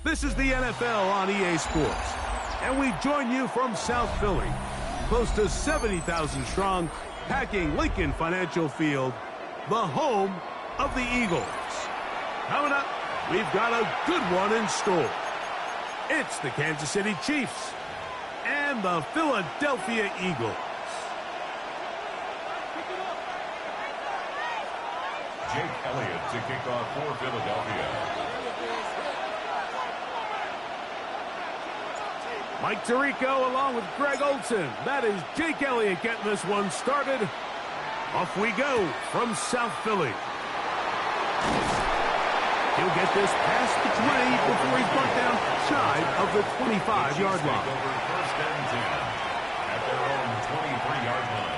This is the NFL on EA Sports, and we join you from South Philly, close to 70,000 strong, packing Lincoln Financial Field, the home of the Eagles. Coming up, we've got a good one in store. It's the Kansas City Chiefs and the Philadelphia Eagles. Jake Elliott to kick off for Philadelphia. Mike Tirico along with Greg Olson. That is Jake Elliott getting this one started. Off we go from South Philly. He'll get this past the 20 before he's brought down shy of the 25-yard line. First and 10 at their own 23-yard line.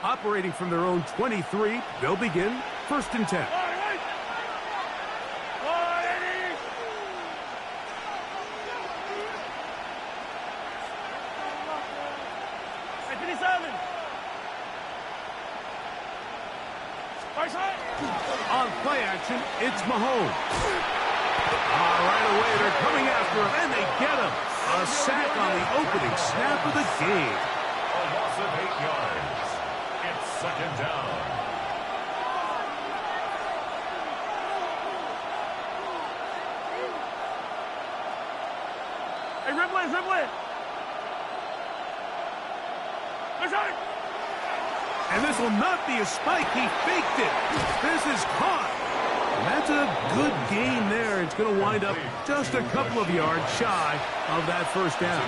Operating from their own 23, they'll begin first and 10. On play action, it's Mahomes. Right away, they're coming after him, and they get him. A sack on the opening snap of the game. A loss of 8 yards. It's second down. Hey, dribble it. And this will not be a spike. He faked it. This is caught. And that's a good gain there. It's going to wind up just a couple of yards shy of that first down.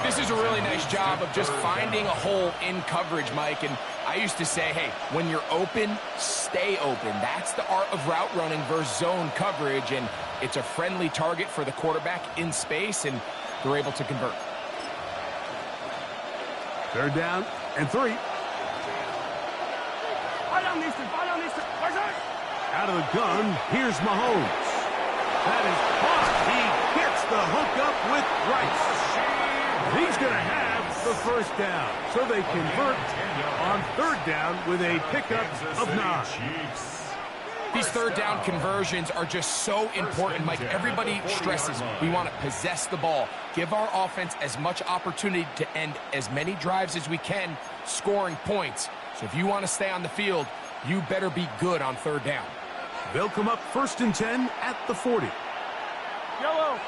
This is a really nice job of just finding a hole in coverage, Mike. And I used to say, hey, when you're open, stay open. That's the art of route running versus zone coverage. And it's a friendly target for the quarterback in space, and they're able to convert. Third down and 3. Out of the gun, here's Mahomes. That is caught. He gets the hook up with Rice. He's going to have the first down. So they convert on third down with a pickup of 9. These third down conversions are just so important, Mike. Everybody stresses we want to possess the ball, give our offense as much opportunity to end as many drives as we can, scoring points. So if you want to stay on the field, you better be good on third down. They'll come up first and 10 at the 40. Yellow.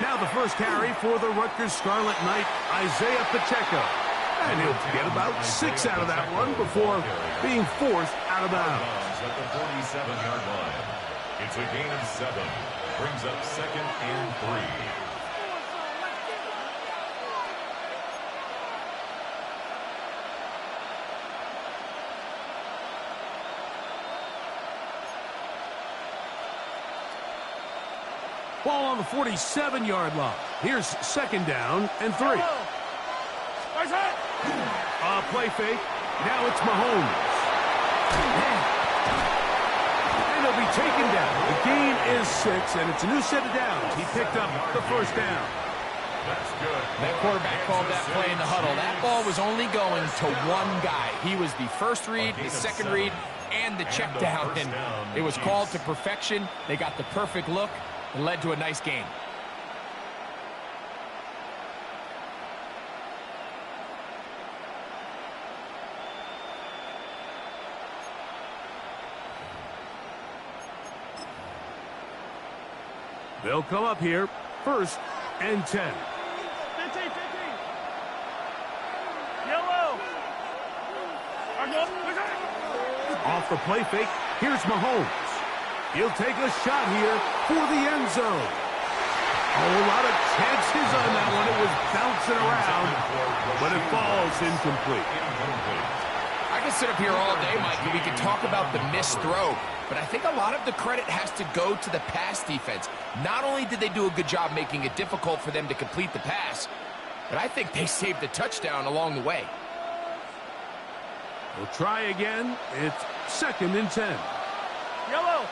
Now the first carry for the Rutgers Scarlet Knight, Isaiah Pacheco. And he'll get about 6 out of that one before being forced out of bounds. At the 47-yard line. It's a gain of 7. Brings up second and 3. Ball on the 47-yard line. Here's second down and 3. Play fake. Now it's Mahomes. And he'll be taken down. The gain is 6, and it's a new set of downs. He picked up the first down. That's good. That quarterback called that play in the huddle. That ball was only going to one guy. He was the first read, the second read, and the check down. And it was called to perfection. They got the perfect look. It led to a nice game. They'll come up here first and 10. 15. Yellow. Off the play fake, here's Mahomes. He'll take a shot here for the end zone. A whole lot of chances on that one. It was bouncing around, but it falls incomplete. I can sit up here all day, Mike, and we can talk about the missed throw, but I think a lot of the credit has to go to the pass defense. Not only did they do a good job making it difficult for them to complete the pass, but I think they saved the touchdown along the way. We'll try again. It's second and 10. Yellow.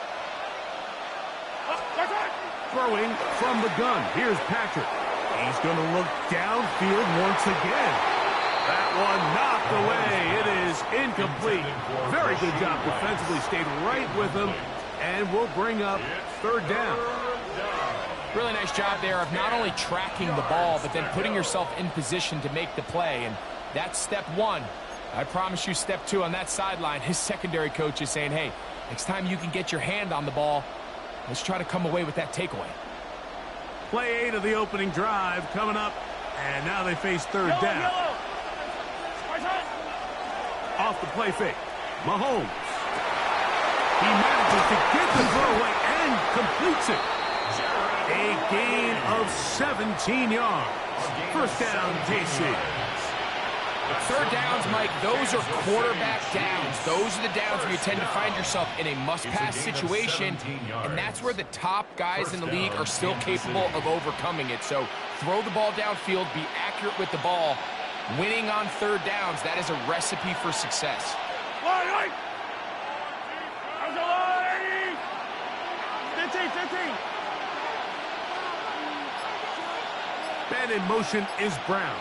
Throwing from the gun. Here's Patrick. He's going to look downfield once again. That one knocked away. It is incomplete. Very good job defensively. Stayed right with him. And we'll bring up third down. Really nice job there of not only tracking the ball, but then putting yourself in position to make the play. And that's step one. I promise you step two on that sideline. His secondary coach is saying, hey, next time you can get your hand on the ball, let's try to come away with that takeaway. Play 8 of the opening drive coming up. And now they face third down. Off the play fake. Mahomes. He manages to get the throw away and completes it. A gain of 17 yards. First down, KC. Third downs, Mike, those are quarterback downs. Those are the downs where you tend to find yourself in a must-pass situation, and that's where the top guys in the league are still capable of overcoming it. So throw the ball downfield, be accurate with the ball. Winning on third downs, that is a recipe for success. Man in motion is Brown.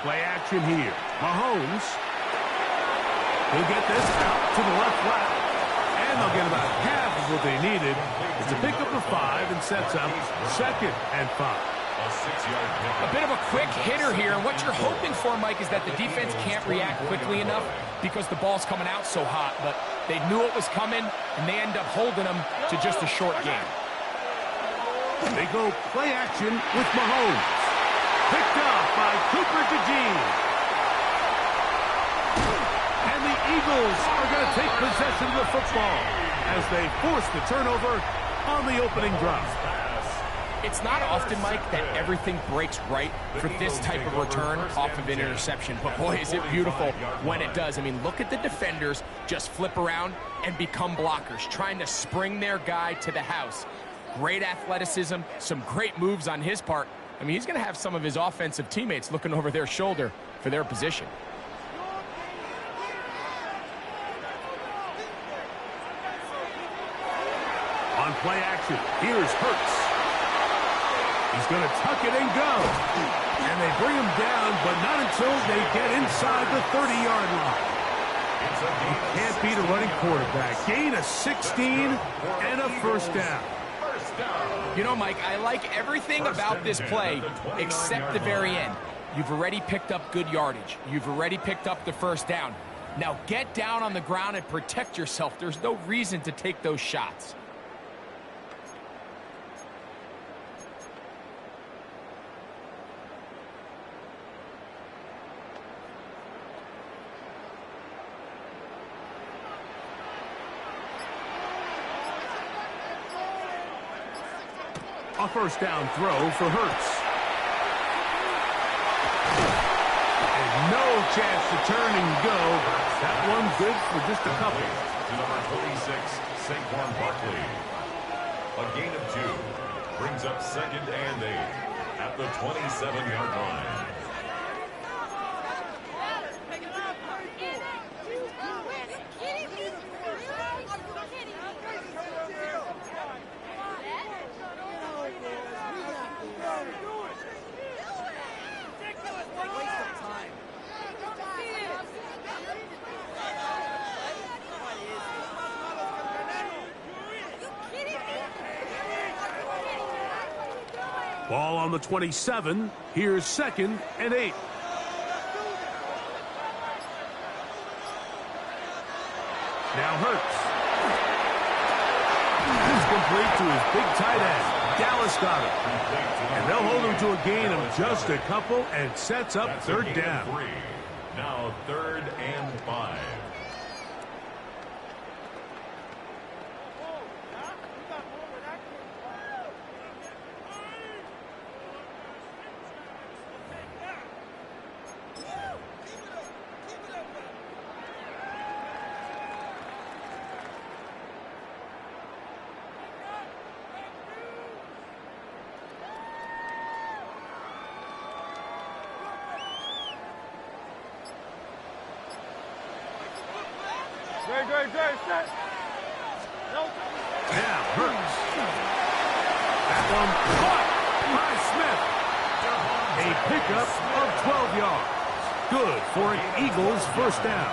Play action here. Mahomes. He'll get this out to the left flat. And they'll get about half of what they needed. It's a pickup of 5 and sets up 2nd and 5. A bit of a quick hitter here, and what you're hoping for, Mike, is that the defense can't react quickly enough because the ball's coming out so hot, but they knew it was coming, and they end up holding them to just a short game. They go play action with Mahomes. Picked off by Cooper DeJean. And the Eagles are going to take possession of the football as they force the turnover on the opening drive. It's not often, Mike, that everything breaks right for this type of return off of an interception. But, boy, is it beautiful when it does. I mean, look at the defenders just flip around and become blockers, trying to spring their guy to the house. Great athleticism, some great moves on his part. I mean, he's going to have some of his offensive teammates looking over their shoulder for their position. On play action, here's Hurts. He's going to tuck it and go. And they bring him down, but not until they get inside the 30-yard line. You can't beat a running quarterback. Gain of 16 and a first down. You know, Mike, I like everything about this play except the very end. You've already picked up good yardage. You've already picked up the first down. Now get down on the ground and protect yourself. There's no reason to take those shots. A first down throw for Hurts. And no chance to turn and go. That one good for just a couple. To number 26, Saquon Barkley. A gain of 2 brings up 2nd and 8 at the 27-yard line. Ball on the 27. Here's 2nd and 8. Now Hurts. He's complete to his big tight end. Dallas got it. And they'll hold him to a gain of just a couple and sets up third down. Now 3rd and 5. Great, set. No. Now, Hurts. That one caught by Smith. A pickup of 12 yards. Good for an Eagles first down.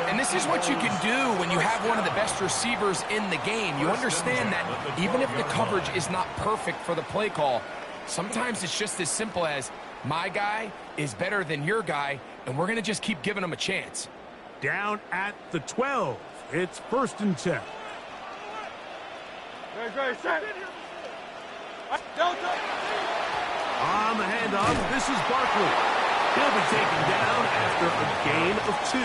And this is what you can do when you have one of the best receivers in the game. You understand that even if the coverage is not perfect for the play call, sometimes it's just as simple as my guy is better than your guy, and we're going to just keep giving him a chance. Down at the 12. It's 1st and 10. Great, set. On the handoff, this is Barkley. He'll be taken down after a gain of 2.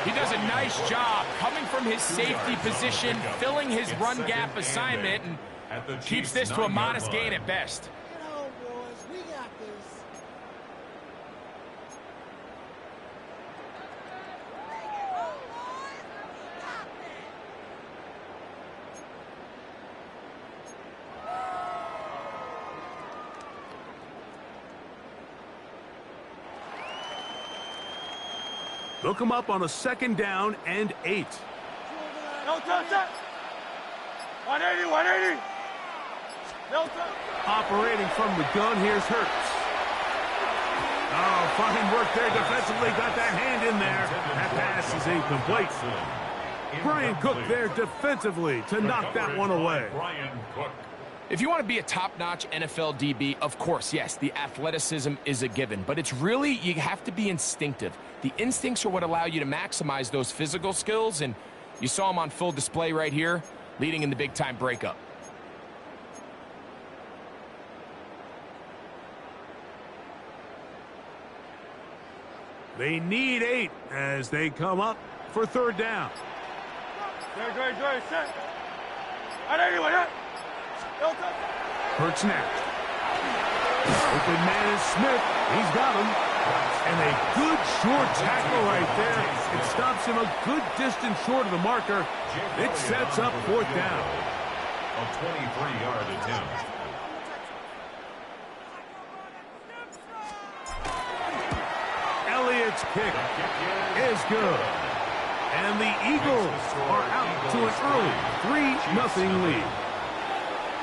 He does a nice job coming from his safety position, filling his run gap assignment, and keeps this to a modest gain at best. Boys, we got this. They'll come up on a 2nd down and 8. No touch. 180. No touch. Operating from the gun, here's Hurts. Oh, fine work there defensively. Got that hand in there. That pass is incomplete. Brian Cook there defensively to knock that one away. If you want to be a top-notch NFL DB, of course, yes, the athleticism is a given. But it's really, you have to be instinctive. The instincts are what allow you to maximize those physical skills, and you saw them on full display right here, leading in the big-time breakup. They need 8 as they come up for 3rd down. Great, set. 180. No touch. Hurts now. Open man is Smith. He's got him. And a good short tackle right there. It stops him a good distance short of the marker. It sets up 4th down. A 23-yard attempt. Elliott's kick is good. And the Eagles are out to an early 3-0 lead.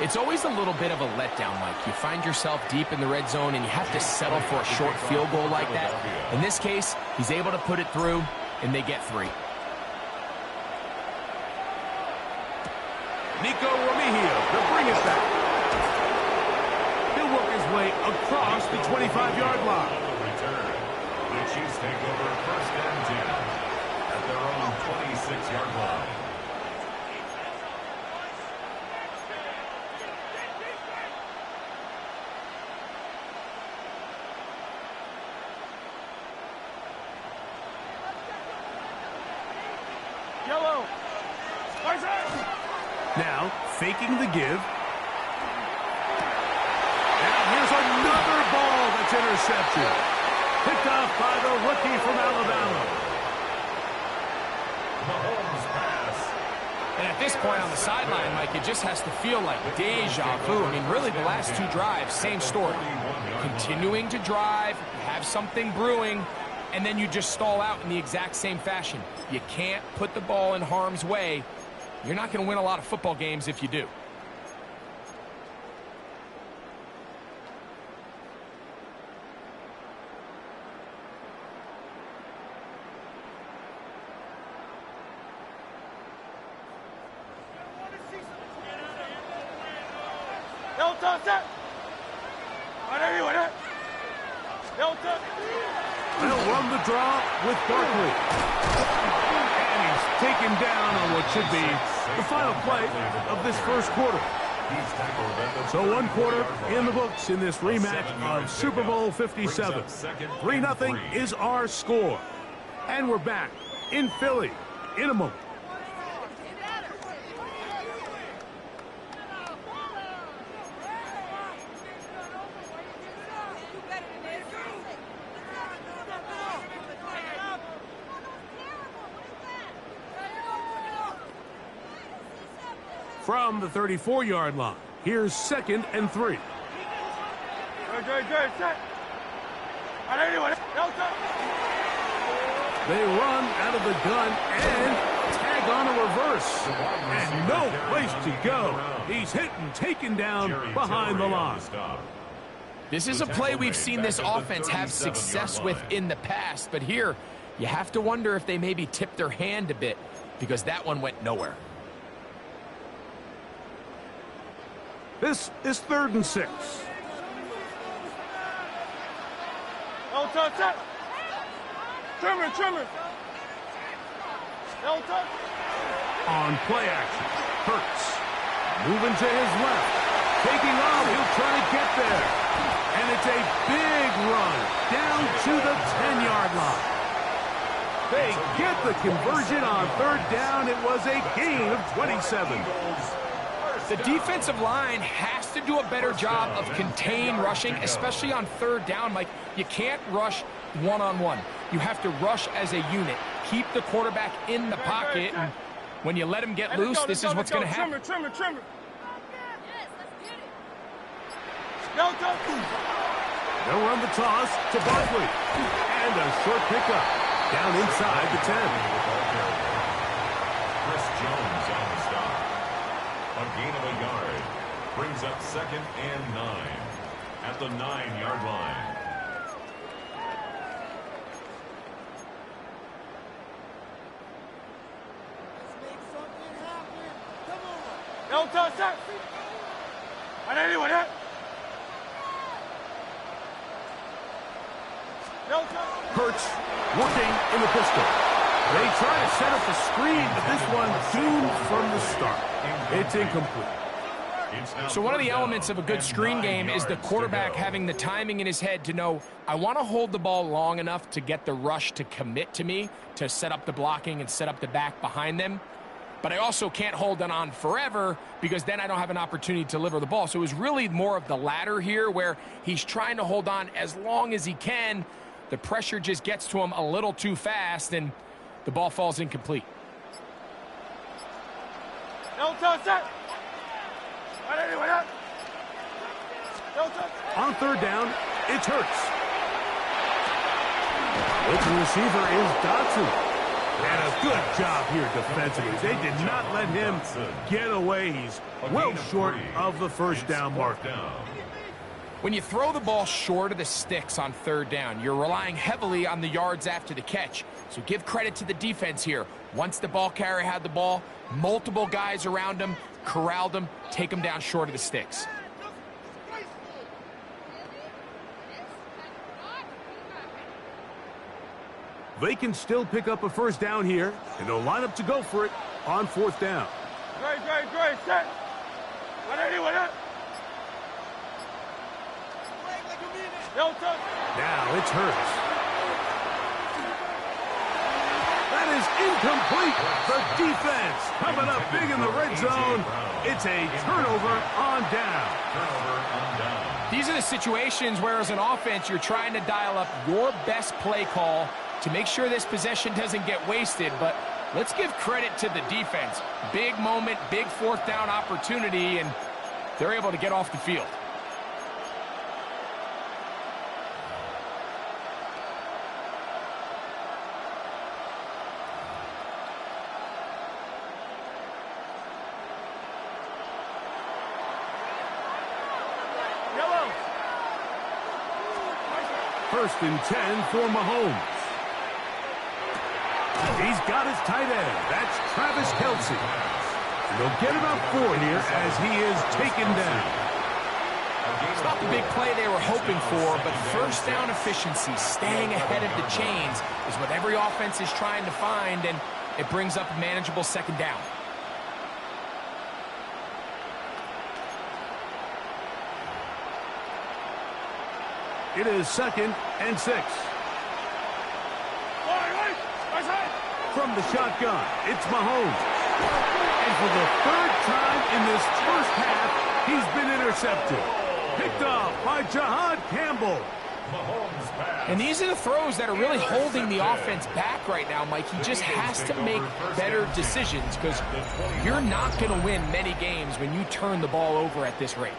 It's always a little bit of a letdown, Mike. You find yourself deep in the red zone, and you have to settle for a short field goal like that. In this case, he's able to put it through, and they get 3. Nico Remigio to bring it back. He'll work his way across the 25-yard line. The Chiefs take over 1st and 10 at their own 26-yard line. Yellow. Now, faking the give. Now, here's another ball that's intercepted. Picked off by the rookie from Alabama. Mahomes pass. And at this point on the sideline, Mike, it just has to feel like deja vu. I mean, really, the last 2 drives, same story. Continuing to drive, have something brewing, and then you just stall out in the exact same fashion. You can't put the ball in harm's way. You're not going to win a lot of football games if you do. No touch. 180. No touch. They'll run the draw with Barkley. And he's taken down on what should be the final play of this 1st quarter. So 1 quarter in the books in this rematch of Super Bowl 57. 3-0 is our score. And we're back in Philly in a moment. From the 34-yard line, here's 2nd and 3. Good, set. 180. No touch. They run out of the gun and tag on a reverse. And no place to go. He's hit and taken down behind the line. This is a play we've seen this offense have success with in the past, but here you have to wonder if they maybe tipped their hand a bit because that one went nowhere. This is 3rd and 6. Elton, trimmer. Elton. On play action, Hurts moving to his left, taking off. He'll try to get there, and it's a big run down to the 10-yard line. They get the conversion on 3rd down. It was a gain of 27. The defensive line has to do a better job of contain rushing, especially on 3rd down. Mike, you can't rush one-on-one. You have to rush as a unit. Keep the quarterback in the pocket, and when you let him get loose, this is what's going to happen. Trimmer. Yes, let's get it. They'll run the toss to Barkley. And a short pickup down inside the 10. Chris Jones on the stop. A gain of a yard. Brings up 2nd and 9 at the 9-yard line. Let's make something happen. Come on. Elton, set. Anyone hit? Elton. Hurts working in the pistol. They try to set up a screen, but this one doomed from the start. It's incomplete. So one of the elements of a good screen game is the quarterback having the timing in his head to know, I want to hold the ball long enough to get the rush to commit to me, to set up the blocking and set up the back behind them. But I also can't hold it on forever because then I don't have an opportunity to deliver the ball. So it was really more of the latter here where he's trying to hold on as long as he can. The pressure just gets to him a little too fast and the ball falls incomplete. Elton, set. Anyone hit? Elton. On 3rd down, it's Hurts. Open receiver is Dotson. And a good job here defensively. They did not let him get away. He's well short of the 1st down marker. When you throw the ball short of the sticks on 3rd down, you're relying heavily on the yards after the catch. So give credit to the defense here. Once the ball carrier had the ball, multiple guys around him, corralled him, take him down short of the sticks. They can still pick up a 1st down here, and they'll line up to go for it on 4th down. Great, set. Anyone hit? Elton. Now it's Hurts. That is incomplete. The defense coming up big in the red zone. It's a turnover on down. These are the situations where as an offense you're trying to dial up your best play call to make sure this possession doesn't get wasted, but let's give credit to the defense. Big moment, big 4th down opportunity, and they're able to get off the field. Yellow. 1st and 10 for Mahomes. He's got his tight end. That's Travis Kelce. And they'll get about 4 here as he is taken down. It's not the big play they were hoping for, but 1st down efficiency, staying ahead of the chains, is what every offense is trying to find, and it brings up a manageable 2nd down. It is 2nd and 6. From the shotgun, it's Mahomes. And for the 3rd time in this 1st half, he's been intercepted. Picked off by Jahad Campbell. And these are the throws that are really holding the offense back right now, Mike. He just has to make better decisions because you're not going to win many games when you turn the ball over at this rate.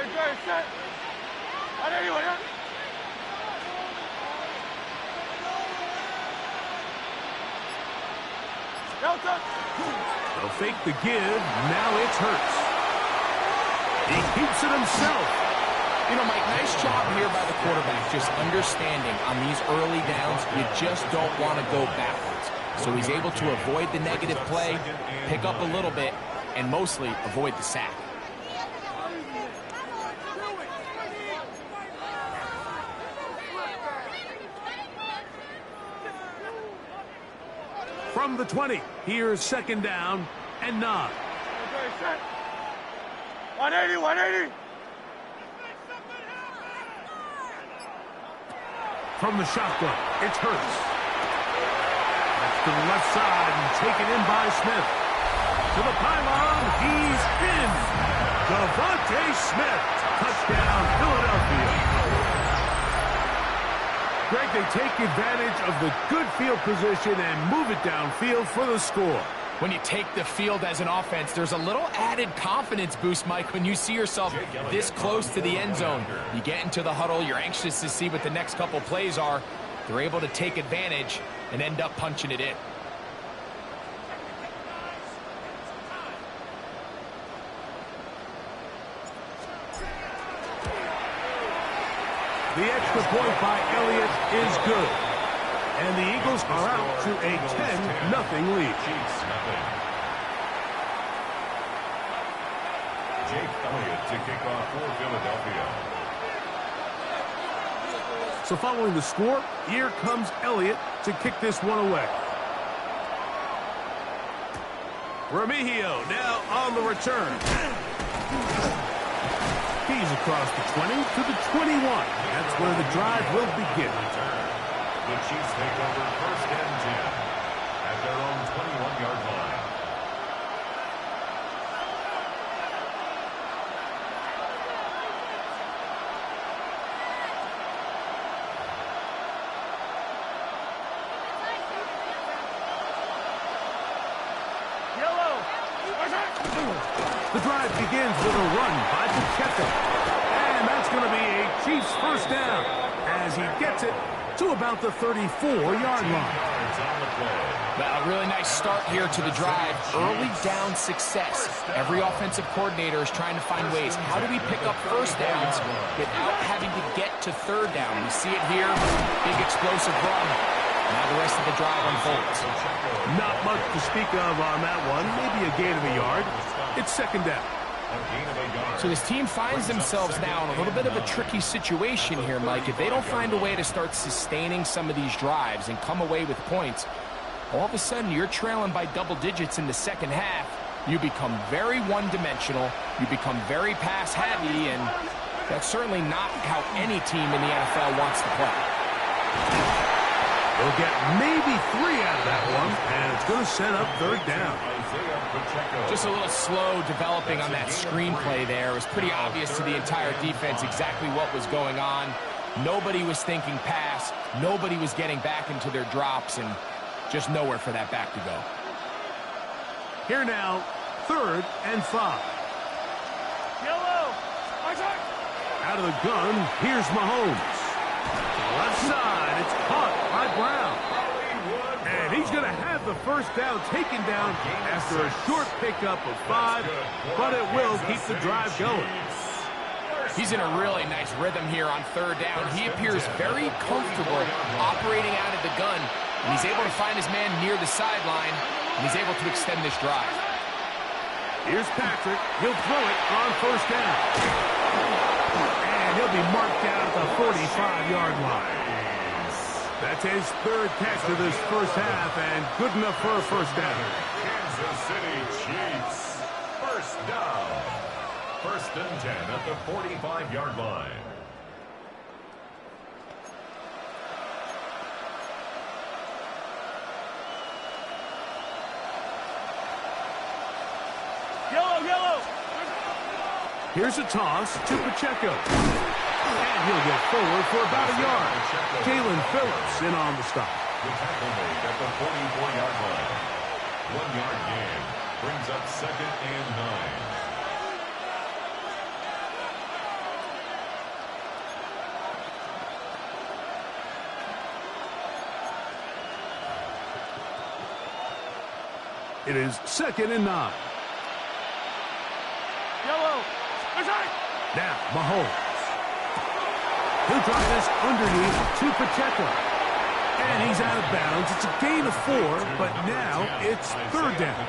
Dre, set. 180, 180. Delta. They'll fake the give. Now it's Hurts. He keeps it himself. You know, Mike, nice job here by the quarterback, just understanding on these early downs, you just don't want to go backwards. So he's able to avoid the negative play, pick up a little bit, and mostly avoid the sack. From the 20, here's second down and 9. Dre, set. 180, 180. From the shotgun, it's Hurts. That's to the left side and taken in by Smith. To the pylon, he's in. Devontae Smith, touchdown, Philadelphia. Greg, they take advantage of the good field position and move it downfield for the score. When you take the field as an offense, there's a little added confidence boost, Mike, when you see yourself this close to the end zone. You get into the huddle, you're anxious to see what the next couple plays are. They're able to take advantage and end up punching it in. The extra point by Elliott is good. And the Eagles are out to a 10-0 lead. Jake Elliott to kick off for Philadelphia. So following the score, here comes Elliott to kick this one away. Remigio now on the return. He's across the 20 to the 21. That's where the drive will begin. The Chiefs take over first and 10 at their own 21-yard line. Yellow. The drive begins with a run by Pacheco. And that's going to be a Chiefs first down as he gets it to about the 34-yard line. Well, a really nice start here to the drive. Early down success. Every offensive coordinator is trying to find ways. How do we pick up first downs without having to get to third down? We see it here. Big explosive run. Now the rest of the drive unfolds. Not much to speak of on that one. Maybe a gain of a yard. It's second down. So this team finds themselves now in a little bit of a tricky situation here, Mike. If they don't find a way to start sustaining some of these drives and come away with points, all of a sudden you're trailing by double digits in the second half. You become very one-dimensional. You become very pass-heavy, and that's certainly not how any team in the NFL wants to play. They'll get maybe 3 out of that one, and it's going to set up third down. Just a little slow developing on that screenplay there. It was pretty obvious to the entire defense exactly what was going on. Nobody was thinking pass. Nobody was getting back into their drops, and just nowhere for that back to go. Here now, 3rd and 5. Yellow. Out of the gun, here's Mahomes. Left side, it's caught by Brown. And he's going to have the first down taken down after a short pickup of 5, but it will keep the drive going. He's in a really nice rhythm here on third down. He appears very comfortable operating out of the gun, and he's able to find his man near the sideline, and he's able to extend this drive. Here's Patrick. He'll throw it on first down. And he'll be marked down at the 45-yard line. That's his 3rd catch of this first half, and good enough for a first down. Kansas City Chiefs, first down. 1st and 10 at the 45-yard line. Yellow. Here's a toss to Pacheco. And he'll get forward for about a yard. Jalen Phillips in on the stop. The tackle made at the 44-yard line. 1-yard gain brings up 2nd and 9. It is 2nd and 9. Yellow. Now, Mahomes. He'll drive this underneath to Pacheco. And he's out of bounds. It's a gain of 4, but now it's 3rd down.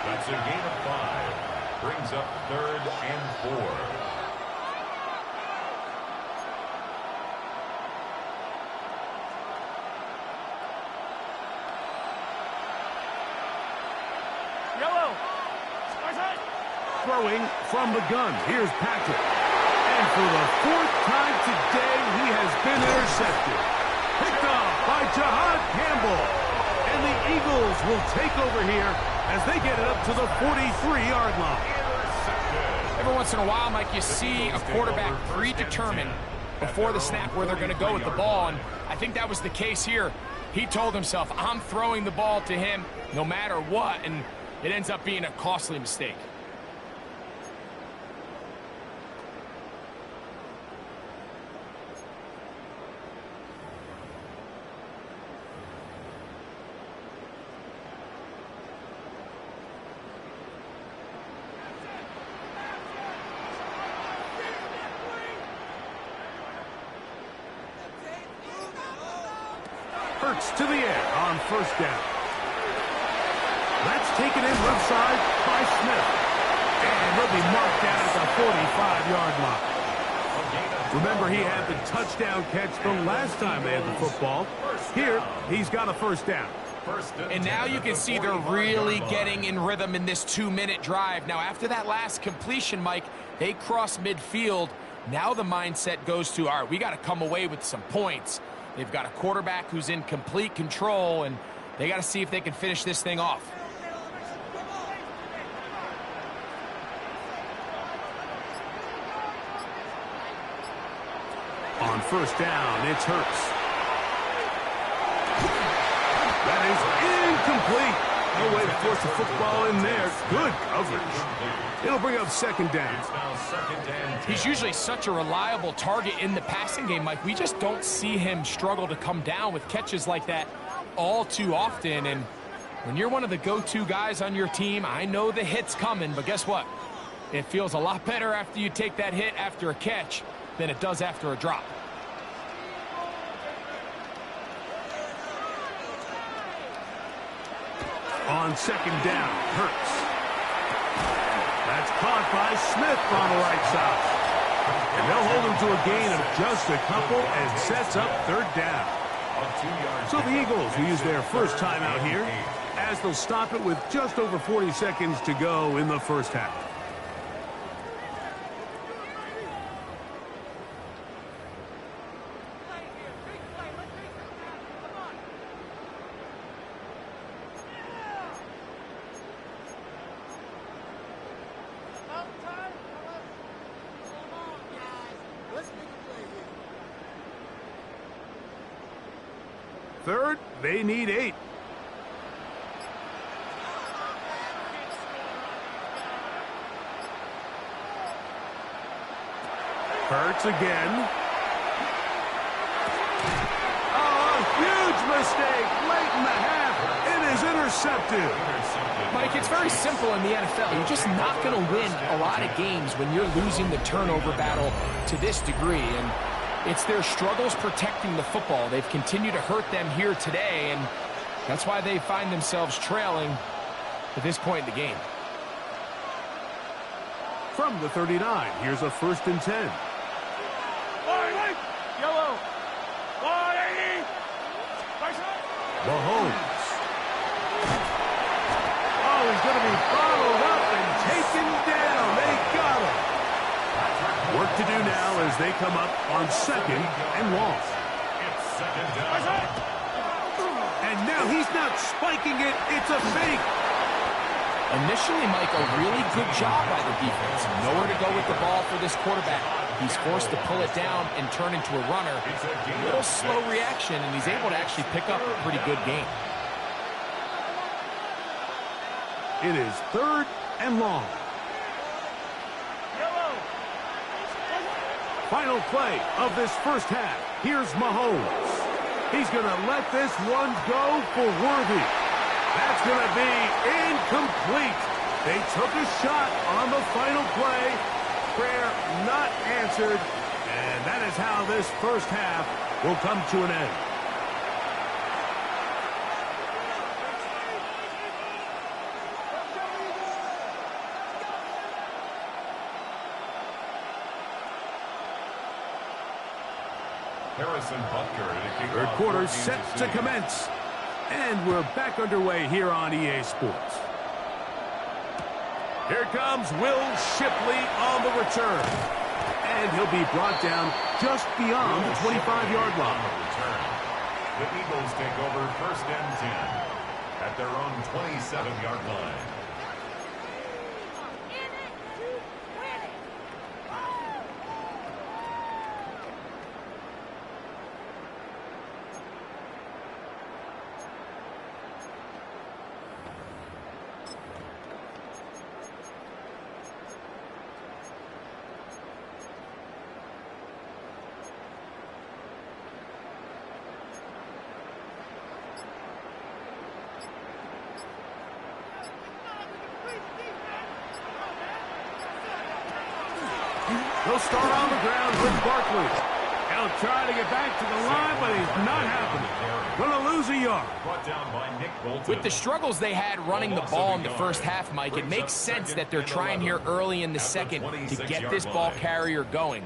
That's a gain of 5. Brings up 3rd and 4. Yellow. Throwing from the gun. Here's Patrick. And for the 4th time today, he has been intercepted. Picked off by Jahad Campbell. And the Eagles will take over here as they get it up to the 43-yard line. Every once in a while, Mike, you see a quarterback predetermine before the snap where they're going to go with the ball, and I think that was the case here. He told himself, I'm throwing the ball to him no matter what, and it ends up being a costly mistake. Hurts to the air on 1st down. That's taken in left side by Smith. And he'll be marked down at the 45-yard line. Remember, he had the touchdown catch the last time they had the football. Here, he's got a 1st down. And now you can see they're really getting in rhythm in this 2-minute drive. Now, after that last completion, Mike, they cross midfield. Now the mindset goes to, all right, we got to come away with some points. They've got a quarterback who's in complete control, and they got to see if they can finish this thing off. On 1st down, it's Hurts. That is incomplete. No way to force the football in there. Good coverage. It'll bring up 2nd down. He's usually such a reliable target in the passing game, Mike. We just don't see him struggle to come down with catches like that all too often. And when you're one of the go-to guys on your team, I know the hit's coming, but guess what? It feels a lot better after you take that hit after a catch than it does after a drop. On 2nd down, Hurts. That's caught by Smith on the right side. And they'll hold him to a gain of just a couple and sets up 3rd down. So the Eagles will use their first timeout here as they'll stop it with just over 40 seconds to go in the 1st half. Third, they need 8. Hurts again. Oh, huge mistake late in the half. It is intercepted. Mike, it's very simple in the NFL. You're just not going to win a lot of games when you're losing the turnover battle to this degree. And it's their struggles protecting the football. They've continued to hurt them here today, and that's why they find themselves trailing at this point in the game. From the 39, here's a 1st and 10. Yellow. 180. Mahomes. Oh, he's going to be followed up and taken down. They got him. Work to do now as they come up on 2nd and long. It's 2nd down. And now he's not spiking it. It's a fake. Initially, Mike, a really good job by the defense. Nowhere to go with the ball for this quarterback. He's forced to pull it down and turn into a runner. A little slow reaction, and he's able to actually pick up a pretty good game. It is 3rd and long. Final play of this 1st half. Here's Mahomes. He's going to let this one go for Worthy. That's going to be incomplete. They took a shot on the final play. Prayer not answered. And that is how this first half will come to an end. Third quarter set to commence. And we're back underway here on EA Sports. Here comes Will Shipley on the return. And he'll be brought down just beyond the 25-yard line. The Eagles take over 1st and 10 at their own 27-yard line. He'll start on the ground with Barkley. He'll try to get back to the line, but he's not happening. Going to lose a yard. Brought down by Nick Bolton. With the struggles they had running the ball in the first half, Mike, it makes sense that they're trying here early in the second to get this ball carrier going.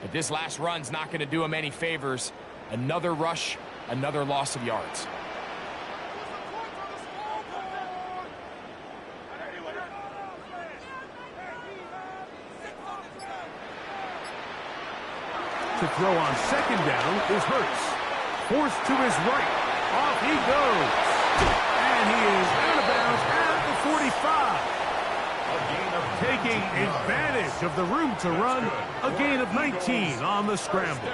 But this last run's not going to do him any favors. Another rush, another loss of yards. To throw on second down is Hurts. Forced to his right. Off he goes. And he is out of bounds at the 45. Taking advantage of the room to run. A gain of 19 on the scramble.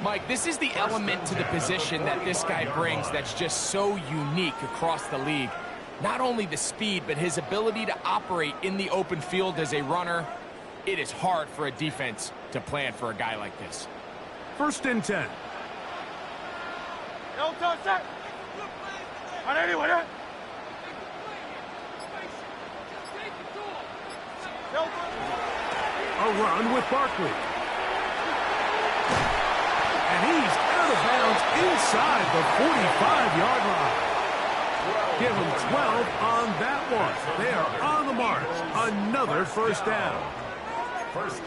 Mike, this is the element to the position that this guy brings that's just so unique across the league. Not only the speed, but his ability to operate in the open field as a runner. It is hard for a defense to plan for a guy like this. 1st and 10. A run with Barkley. And he's out of bounds inside the 45-yard line. Give him 12 on that one. They are on the march. Another first down.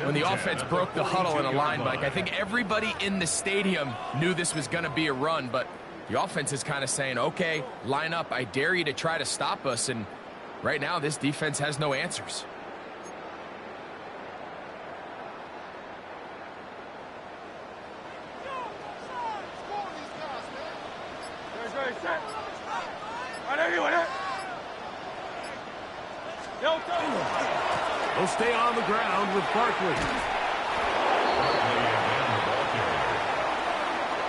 When the offense broke the huddle in a line, Mike, I think everybody in the stadium knew this was going to be a run, but the offense is kind of saying, okay, line up, I dare you to try to stop us, and right now this defense has no answers. He'll stay on the ground with Barkley.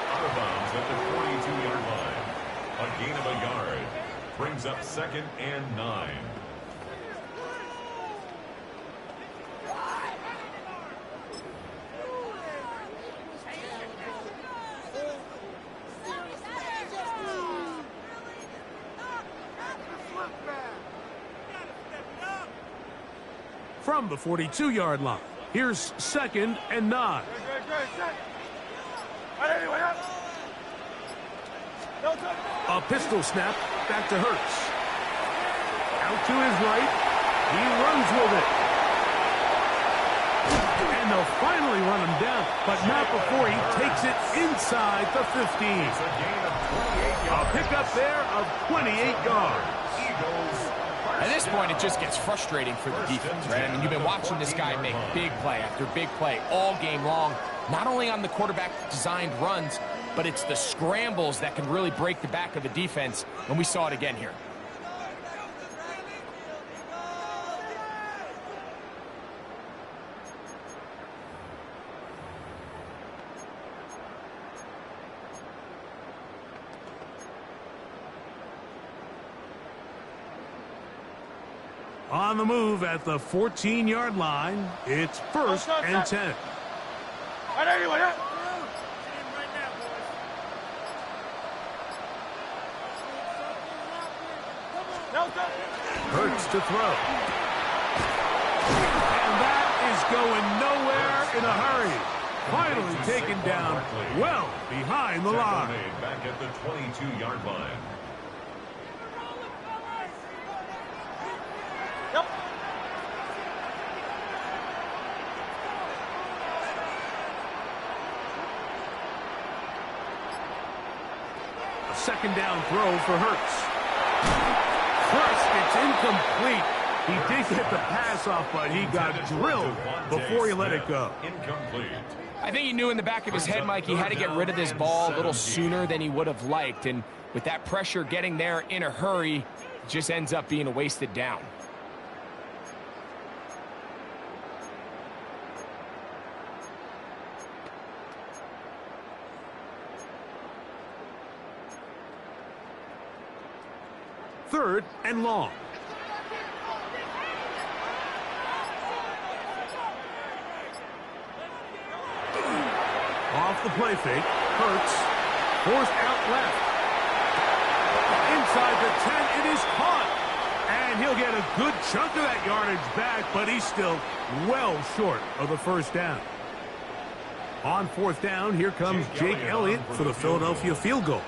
Out of bounds at the 42-yard line. A gain of a yard. Brings up 2nd and 9. From the 42-yard line. Here's 2nd and 9. A pistol snap back to Hurts. Out to his right. He runs with it. And they'll finally run him down, but not before he takes it inside the 15. A pickup there of 28 yards. At this point, it just gets frustrating for the defense, right? I mean, you've been watching this guy make big play after big play all game long, not only on the quarterback-designed runs, but it's the scrambles that can really break the back of the defense, and we saw it again here. On the move at the 14-yard line, it's 1st and 10. Hurts to throw. And that is going nowhere in a hurry. Finally taken down well behind the line. Back at the 22-yard line. Yep. A second down throw for Hurts. First, it's incomplete. He did get the pass off, but he got drilled before he let it go. Incomplete. I think he knew in the back of his head, Mike, he had to get rid of this ball a little sooner than he would have liked. And with that pressure getting there in a hurry, it just ends up being a wasted down. Third and long. Off the play fake. Hurts. Forced out left. Inside the 10. It is caught. And he'll get a good chunk of that yardage back, but he's still well short of the first down. On fourth down, here comes Jake Elliott for the Philadelphia field goal.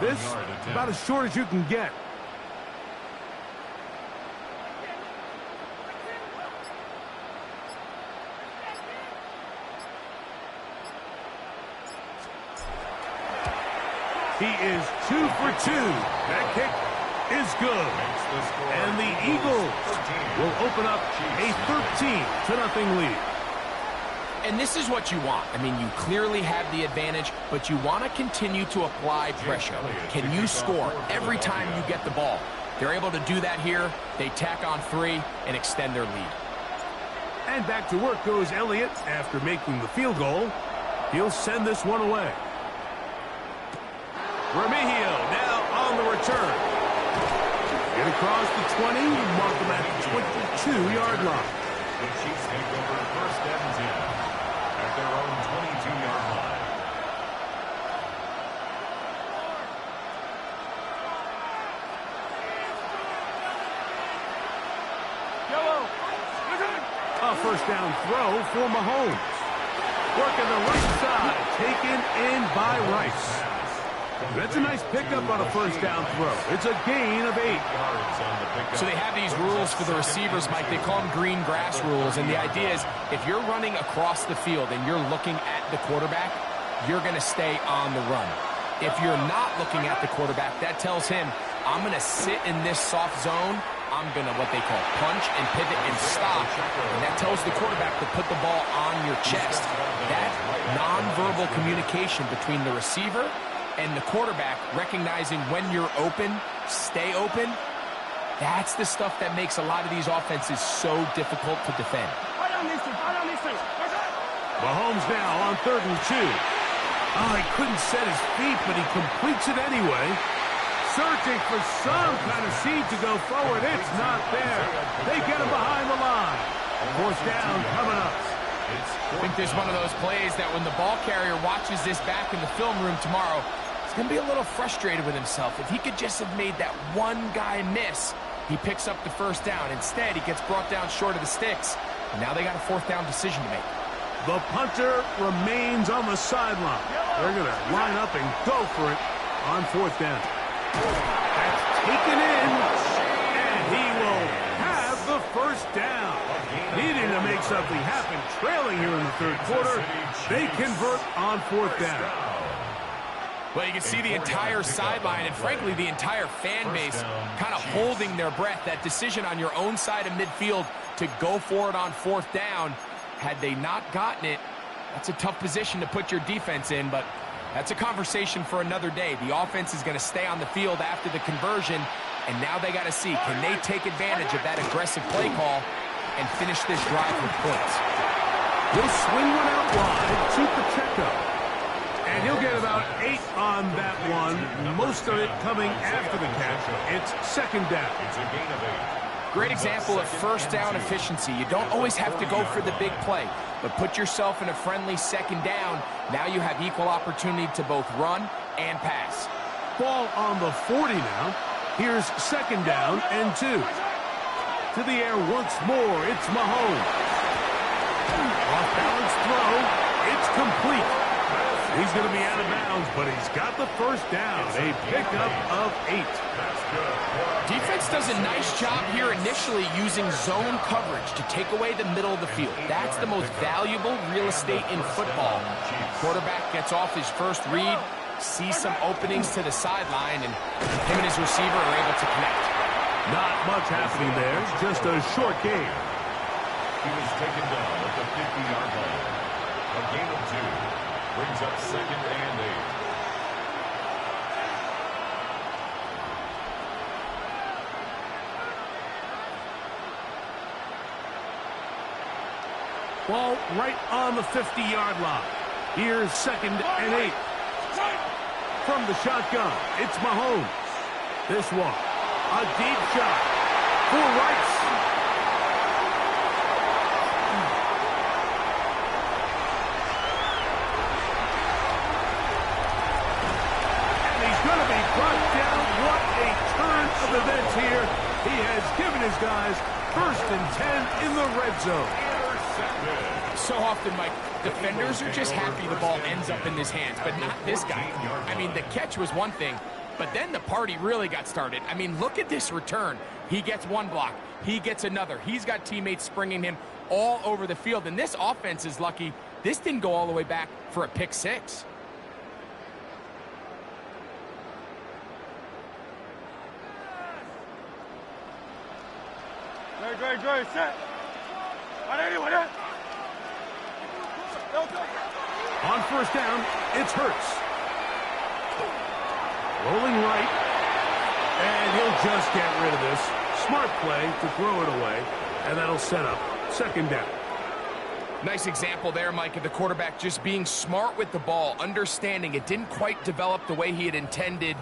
This about as short as you can get. He is 2 for 2. That kick is good. And the Eagles will open up a 13-0 lead. And this is what you want. I mean, you clearly have the advantage, but you want to continue to apply pressure. Can you score every time you get the ball? They're able to do that here. They tack on 3 and extend their lead. And back to work goes Elliott after making the field goal. He'll send this one away. Remigio now on the return. Get across the 20, mark him at the 22-yard line. The Chiefs take over first and 10 at their own 22-yard line. Yellow. A first down throw for Mahomes. Working the right side, taken in by Rice. That's a nice pickup on a first down throw. It's a gain of 8. So they have these rules for the receivers, Mike. They call them green grass rules. And the idea is if you're running across the field and you're looking at the quarterback, you're going to stay on the run. If you're not looking at the quarterback, that tells him, I'm going to sit in this soft zone. I'm going to what they call punch and pivot and stop. And that tells the quarterback to put the ball on your chest. That nonverbal communication between the receiver and the quarterback, recognizing when you're open, stay open, that's the stuff that makes a lot of these offenses so difficult to defend. Mahomes now on 3rd and 2. Oh, he couldn't set his feet, but he completes it anyway. Searching for some kind of seed to go forward. It's not there. They get him behind the line. Fourth down coming up. I think there's one of those plays that when the ball carrier watches this back in the film room tomorrow, he's going to be a little frustrated with himself. If he could just have made that one guy miss, he picks up the first down. Instead, he gets brought down short of the sticks. And now they got a fourth down decision to make. The punter remains on the sideline. They're going to line up and go for it on fourth down. That's taken in, and he will have the first down. Needing to make something happen, trailing here in the 3rd quarter. They convert on fourth down. Well, you can see the entire sideline and, frankly, the entire fan base kind of holding their breath. That decision on your own side of midfield to go for it on fourth down, had they not gotten it, that's a tough position to put your defense in, but that's a conversation for another day. The offense is going to stay on the field after the conversion, and now they got to see, can they take advantage of that aggressive play call and finish this drive with points? He'll swing one out wide to Pacheco. And he'll get about 8 on that one, most of it coming after the catch. It's second down. It's a gain of 8. Great example of first down efficiency. You don't always have to go for the big play, but put yourself in a friendly second down. Now you have equal opportunity to both run and pass. Ball on the 40 now. Here's second down and 2. To the air once more, it's Mahomes. Off-balance throw, it's complete. He's going to be out of bounds, but he's got the first down. A pickup of 8. Defense does a nice job here initially using zone coverage to take away the middle of the field. That's the most valuable real estate in football. Quarterback gets off his first read, sees some openings to the sideline, and him and his receiver are able to connect. Not much happening there, just a short game. He was taken down at the 50-yard line. A gain of 2 brings up second and 8. Ball right on the 50-yard line. Here's second and 8. From the shotgun, it's Mahomes. This one, a deep shot for Rice. And he's going to be brought down. What a turn of events here. He has given his guys first and 10 in the red zone. So often, Mike, defenders are just happy the ball ends up in his hands, but not this guy. I mean, the catch was one thing, but then the party really got started. I mean, look at this return. He gets one block. He gets another. He's got teammates springing him all over the field, and this offense is lucky this didn't go all the way back for a pick 6. Great, set. On first down, it's Hurts. Rolling right. And he'll just get rid of this. Smart play to throw it away. And that'll set up second down. Nice example there, Mike, of the quarterback just being smart with the ball, understanding it didn't quite develop the way he had intended.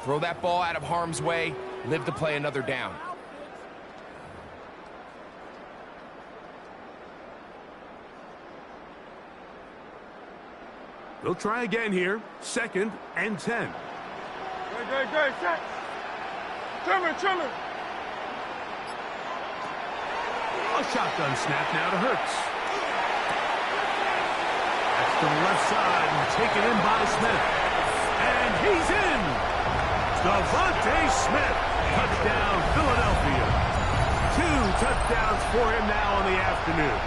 Throw that ball out of harm's way, live to play another down. They'll try again here. Second and 10. Great, set. Trimmer. A shotgun snap now to Hurts. That's to the left side and taken in by Smith. And he's in. Devontae Smith. Touchdown, Philadelphia. 2 touchdowns for him now on the afternoon.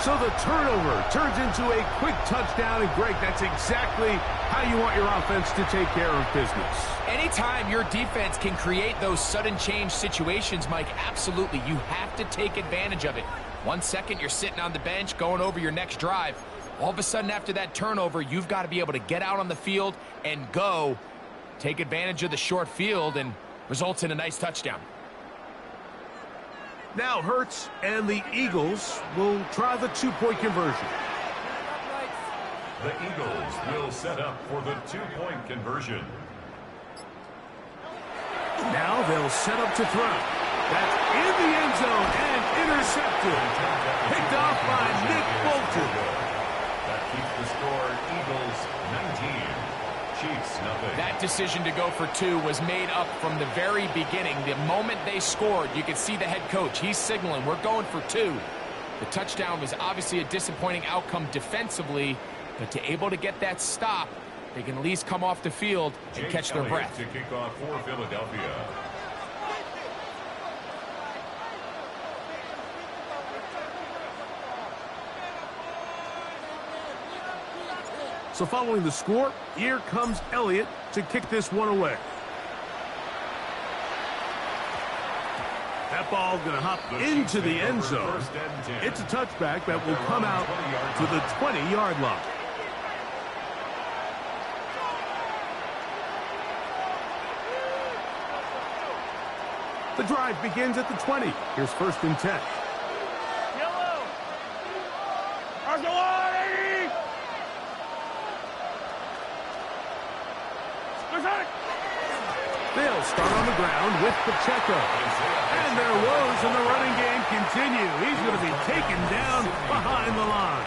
So the turnover turns into a quick touchdown, and Greg, that's exactly how you want your offense to take care of business. Anytime your defense can create those sudden change situations, Mike, absolutely, you have to take advantage of it. 1 second, you're sitting on the bench, going over your next drive. All of a sudden, after that turnover, you've got to be able to get out on the field and go. Take advantage of the short field, and results in a nice touchdown. Now Hurts and the Eagles will try the 2-point conversion. The Eagles will set up for the 2-point conversion. Now they'll set up to throw. That's in the end zone and intercepted. Picked off by Nick Bolton. That keeps the score Eagles 19. Chiefs nothing. That decision to go for 2 was made up from the very beginning. The moment they scored, you could see the head coach. He's signaling, we're going for 2. The touchdown was obviously a disappointing outcome defensively, but to able to get that stop, they can at least come off the field and catch their breath. To kick off for Philadelphia. So following the score, here comes Elliott to kick this one away. That ball's going to hop into the end zone. It's a touchback that will come out to the 20-yard line. The drive begins at the 20. Here's first and 10. They'll start on the ground with Pacheco. And their woes in the running game continue. He's going to be taken down behind the line.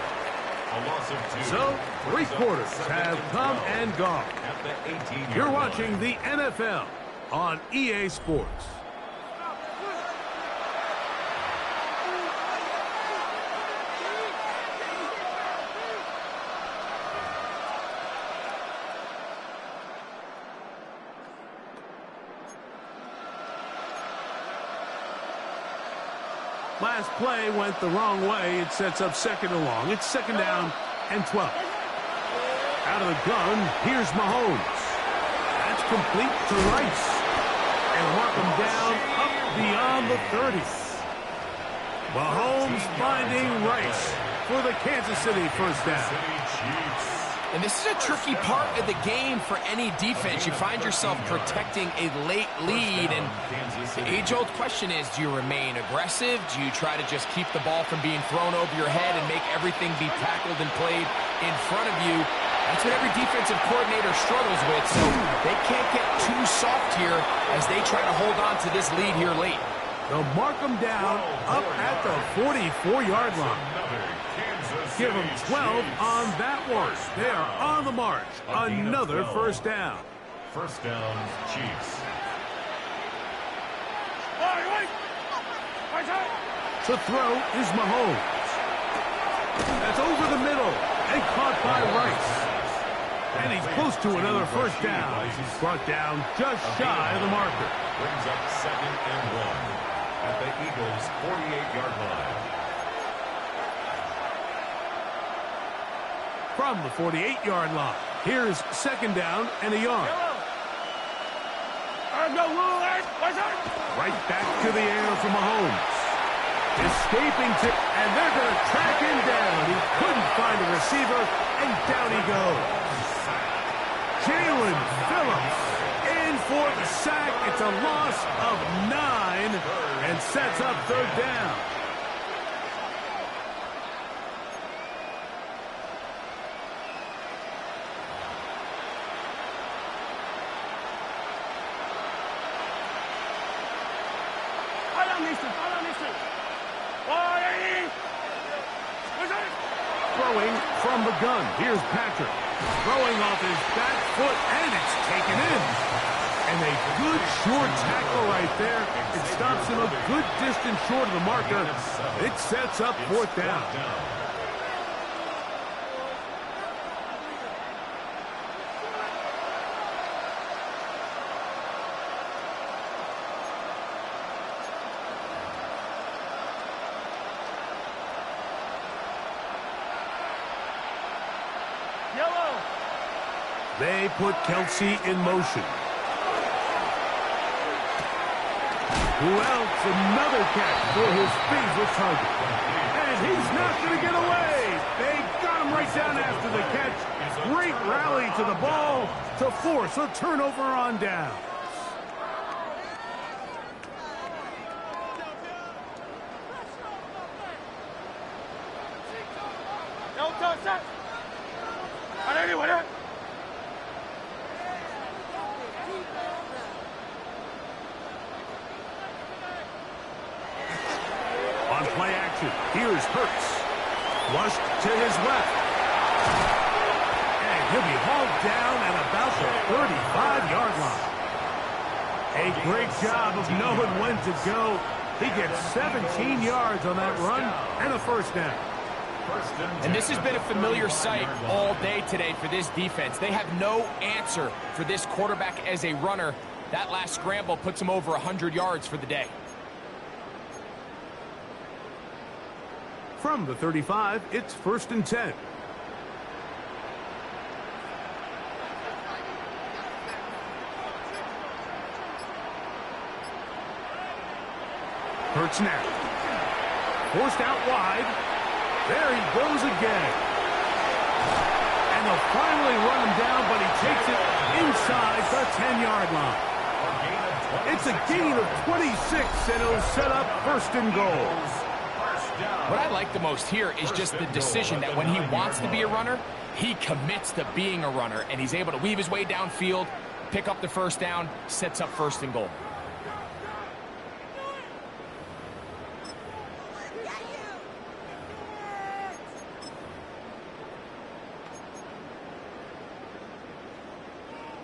A loss of 2. So, 3 quarters have come and gone. At the 18-yard You're line. watching the NFL on EA Sports. Last play went the wrong way. It sets up 2nd and long. It's 2nd down and 12. Out of the gun, here's Mahomes. That's complete to Rice. And mark him down up beyond the 30. Mahomes finding Rice for the Kansas City first down. And this is a tricky part of the game for any defense. You find yourself protecting a late lead, and the age-old question is, do you remain aggressive? Do you try to just keep the ball from being thrown over your head and make everything be tackled and played in front of you? That's what every defensive coordinator struggles with, so they can't get too soft here as they try to hold on to this lead here late. They'll mark them down up at the 44-yard line. Give them 12 on that one. They are on the march. Another first down. First down, Chiefs. To throw is Mahomes. That's over the middle and caught by Rice. And he's close to another first down. He's brought down just shy of the marker. Brings up 2nd and 1 at the Eagles' 48-yard line. From the 48-yard line, here's 2nd down and a yard. Right back to the air for Mahomes. Escaping to, and they're going to track him down. He couldn't find a receiver, and down he goes. Jalen Phillips in for the sack. It's a loss of 9 and sets up 3rd down. Throwing from the gun. Here's Patrick. Throwing off his back foot, and it's taken in. And a good short tackle right there. It stops him a good distance short of the marker. It sets up 4th down. They put Kelsey in motion. Who else? Another catch for his favorite target. And he's not going to get away. They got him right down after the catch. Great rally to the ball to force a turnover on down. On play action, here's Hurts. Flushed to his left. And he'll be hauled down at about the 35-yard line. A great job of knowing when to go. He gets 17 yards on that run and a first down. And this has been a familiar sight all day today for this defense. They have no answer for this quarterback as a runner. That last scramble puts him over 100 yards for the day. From the 35, it's 1st and 10. Hurts now. Forced out wide. There he goes again. And they'll finally run him down, but he takes it inside the 10-yard line. It's a gain of 26, and it'll set up 1st and goal. What I like the most here is just the decision that when he wants to be a runner, he commits to being a runner, and he's able to weave his way downfield, pick up the first down, sets up 1st and goal.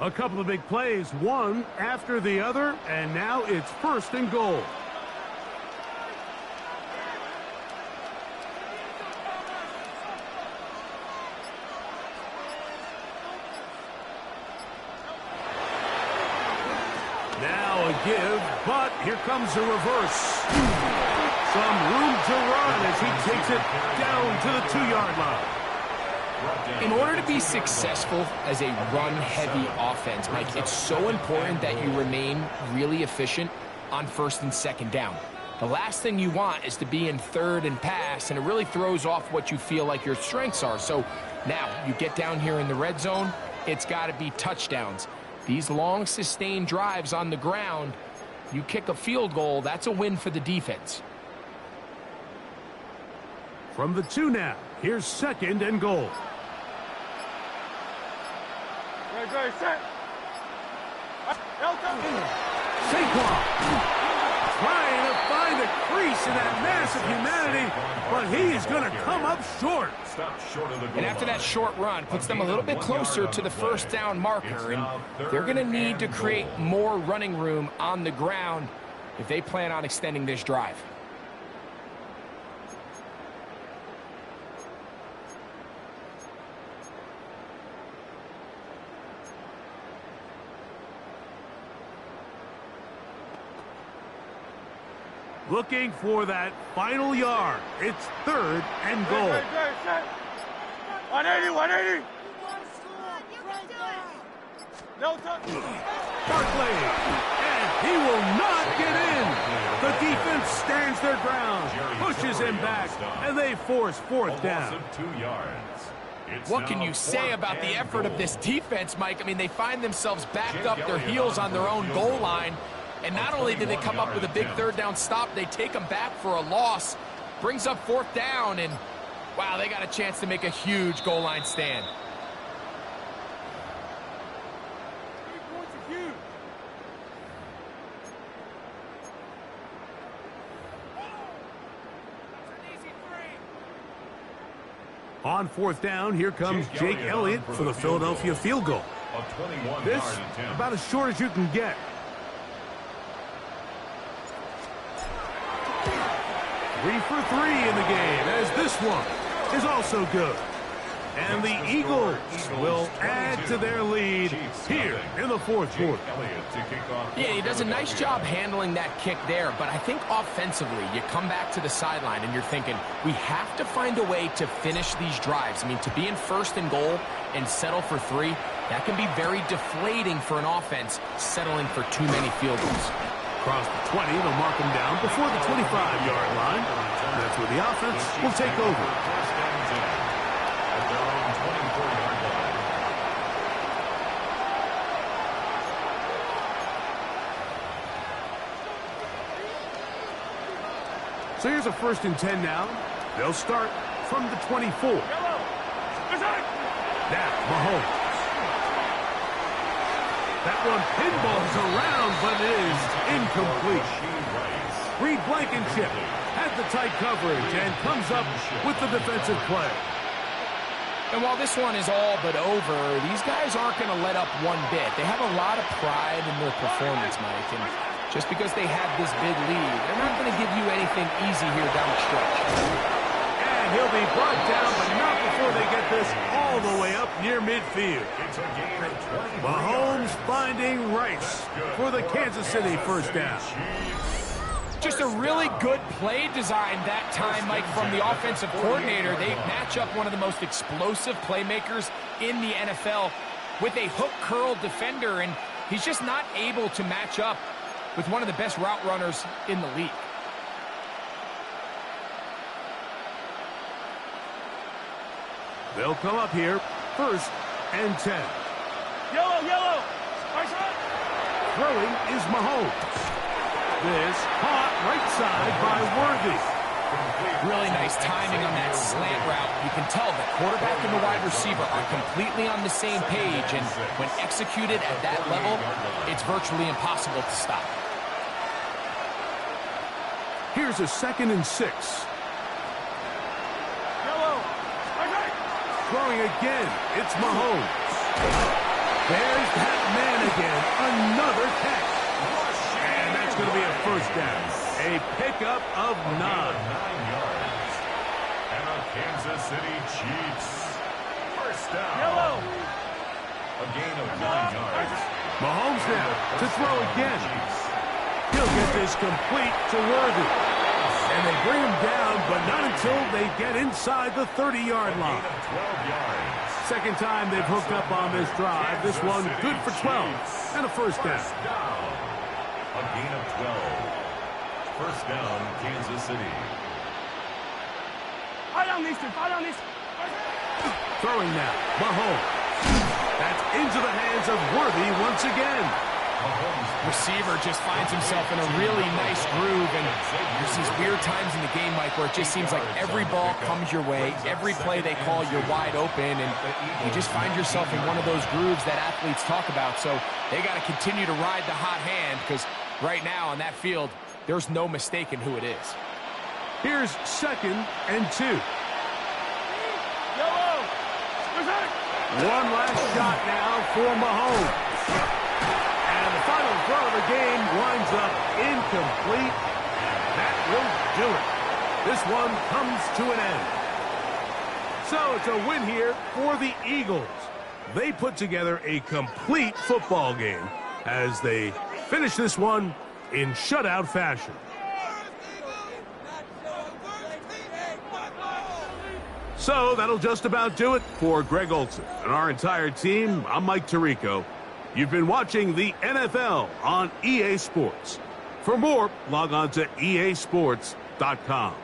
A couple of big plays, one after the other, and now it's 1st and goal. Now a give, but here comes a reverse. Some room to run as he takes it down to the 2-yard line. In order to be successful as a run-heavy offense, Mike, it's so important that you remain really efficient on 1st and 2nd down. The last thing you want is to be in 3rd and pass, and it really throws off what you feel like your strengths are. So now you get down here in the red zone, it's got to be touchdowns. These long, sustained drives on the ground, you kick a field goal, that's a win for the defense. From the 2 now, here's 2nd and goal. Good, set. Saquon trying to find a crease in that mass of humanity, but he is going to come up short. And after that short run, puts them a little bit closer to the 1st down marker, and they're going to need to create more running room on the ground if they plan on extending this drive. Looking for that final yard. It's 3rd and goal. Good, set. 180, 180. No touch. Barkley, and he will not get in. The defense stands their ground, pushes him back, and they force 4th down. What can you say about the effort of this defense, Mike? I mean, they find themselves backed up their heels on their own goal line. And not only did they come up with a big 3rd down stop, they take them back for a loss. Brings up 4th down, and wow, they got a chance to make a huge goal line stand. 3 points are huge. On 4th down, here comes Jake Elliott for the Philadelphia field goal. This, about as short as you can get. 3 for 3 in the game, as this one is also good. And the Eagles will add to their lead here in the 4th quarter. Yeah, he does a nice job handling that kick there, but I think offensively, you come back to the sideline and you're thinking, we have to find a way to finish these drives. I mean, to be in 1st and goal and settle for 3, that can be very deflating for an offense settling for too many field goals. Across the 20, they'll mark him down before the 25-yard line. That's where the offense will take over. So here's a 1st and 10 now. They'll start from the 24. Now, Mahomes. That one pinballs around, but it is incomplete. Reed Blankenship had the tight coverage and comes up with the defensive play. And while this one is all but over, these guys aren't going to let up one bit. They have a lot of pride in their performance, Mike. And just because they have this big lead, they're not going to give you anything easy here down the stretch. And he'll be brought down, but not before they get this all the way up near midfield. Mahomes finding Rice for the Kansas City 1st down. Just a really good play design that time, Mike, from the offensive coordinator. They match up one of the most explosive playmakers in the NFL with a hook curl defender, and he's just not able to match up with one of the best route runners in the league. They'll come up here, 1st and 10. Yellow. Throwing is Mahomes. This caught right side by Worthy. Really nice timing on that slant route. You can tell the quarterback and the wide receiver are completely on the same page, and when executed at that level, it's virtually impossible to stop. Here's a 2nd and 6. Throwing again, it's Mahomes. There's that man again. Another catch. And that's going to be a first down. A pickup of 9. 9 yards. And the Kansas City Chiefs. First down. Yellow. A gain of 9 yards. Mahomes now to throw again. He'll get this complete to Worthy. And they bring him down, but not until they get inside the 30-yard line. Gain of 12 yards. Second time they've hooked up on this drive. This one good for 12 and a first down. A gain of 12. First down, Kansas City. Fight on these two. Fight on these. Throwing now, Mahomes. That's into the hands of Worthy once again. Receiver just finds himself in a really nice groove, and there's these weird times in the game, Mike, where it just seems like every ball comes your way, every play they call, you're wide open, and you just find yourself in one of those grooves that athletes talk about. So they got to continue to ride the hot hand, because right now on that field, there's no mistaking who it is. Here's 2nd and 2. Yellow. One last shot now for Mahomes. And the final throw of the game winds up incomplete. That will do it. This one comes to an end. So it's a win here for the Eagles. They put together a complete football game as they finish this one in shutout fashion. So that'll just about do it for Greg Olson and our entire team. I'm Mike Tirico. You've been watching the NFL on EA Sports. For more, log on to easports.com.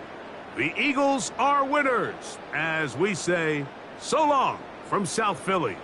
The Eagles are winners, as we say, so long from South Philly.